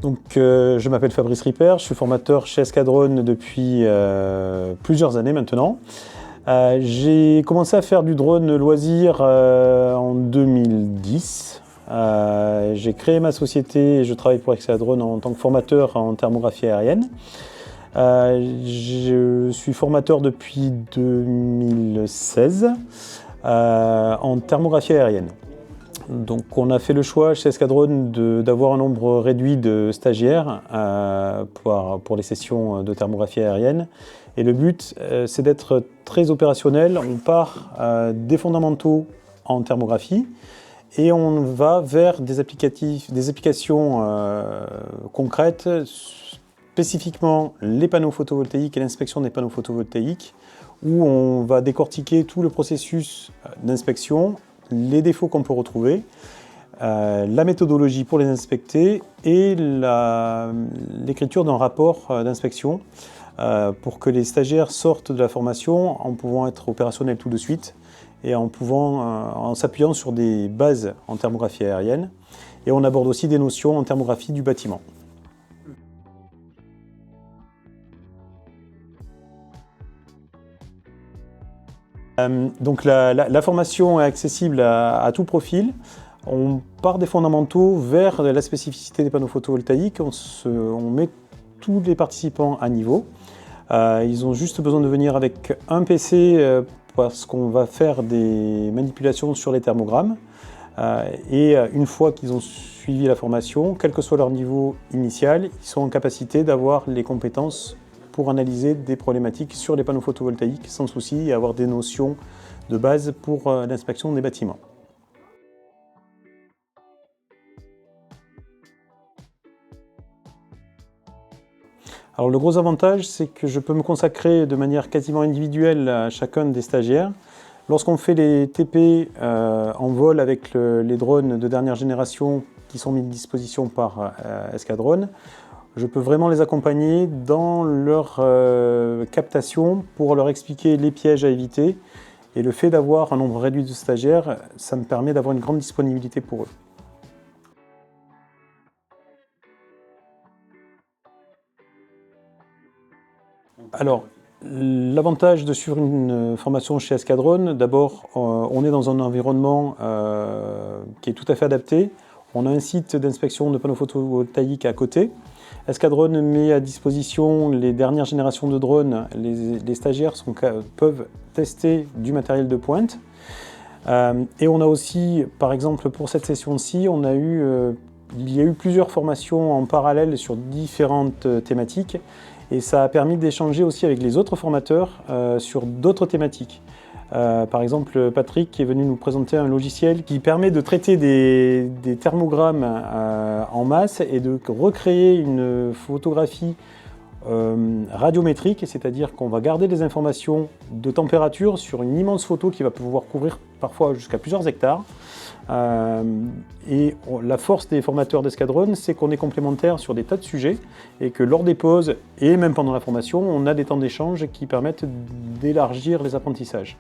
Je m'appelle Fabrice Ripper, je suis formateur chez Escadrone depuis plusieurs années maintenant. J'ai commencé à faire du drone loisir en 2010. J'ai créé ma société et je travaille pour Escadrone en tant que formateur en thermographie aérienne. Je suis formateur depuis 2016 en thermographie aérienne. Donc on a fait le choix chez Escadrone d'avoir un nombre réduit de stagiaires pour les sessions de thermographie aérienne. Et le but, c'est d'être très opérationnel. On part des fondamentaux en thermographie et on va vers des applications concrètes, spécifiquement les panneaux photovoltaïques et l'inspection des panneaux photovoltaïques, où on va décortiquer tout le processus d'inspection, les défauts qu'on peut retrouver, la méthodologie pour les inspecter et l'écriture d'un rapport d'inspection pour que les stagiaires sortent de la formation en pouvant être opérationnels tout de suite et en s'appuyant sur des bases en thermographie aérienne. Et on aborde aussi des notions en thermographie du bâtiment. Donc la formation est accessible à tout profil. On part des fondamentaux vers la spécificité des panneaux photovoltaïques. On met tous les participants à niveau. Ils ont juste besoin de venir avec un PC parce qu'on va faire des manipulations sur les thermogrammes. Et une fois qu'ils ont suivi la formation, quel que soit leur niveau initial, ils sont en capacité d'avoir les compétences pour analyser des problématiques sur les panneaux photovoltaïques sans souci et avoir des notions de base pour l'inspection des bâtiments. Alors le gros avantage, c'est que je peux me consacrer de manière quasiment individuelle à chacun des stagiaires. Lorsqu'on fait les TP en vol avec les drones de dernière génération qui sont mis à disposition par Escadrone, je peux vraiment les accompagner dans leur captation pour leur expliquer les pièges à éviter. Et le fait d'avoir un nombre réduit de stagiaires, ça me permet d'avoir une grande disponibilité pour eux. Alors, l'avantage de suivre une formation chez Escadrone, d'abord, on est dans un environnement qui est tout à fait adapté. On a un site d'inspection de panneaux photovoltaïques à côté. Escadrone met à disposition les dernières générations de drones. Les stagiaires peuvent tester du matériel de pointe. Et on a aussi, par exemple, pour cette session-ci, il y a eu plusieurs formations en parallèle sur différentes thématiques. Et ça a permis d'échanger aussi avec les autres formateurs sur d'autres thématiques. Par exemple, Patrick qui est venu nous présenter un logiciel qui permet de traiter des thermogrammes en masse et de recréer une photographie radiométrique, c'est-à-dire qu'on va garder des informations de température sur une immense photo qui va pouvoir couvrir parfois jusqu'à plusieurs hectares. Et la force des formateurs d'Escadrone, c'est qu'on est complémentaires sur des tas de sujets et que lors des pauses et même pendant la formation, on a des temps d'échange qui permettent d'élargir les apprentissages.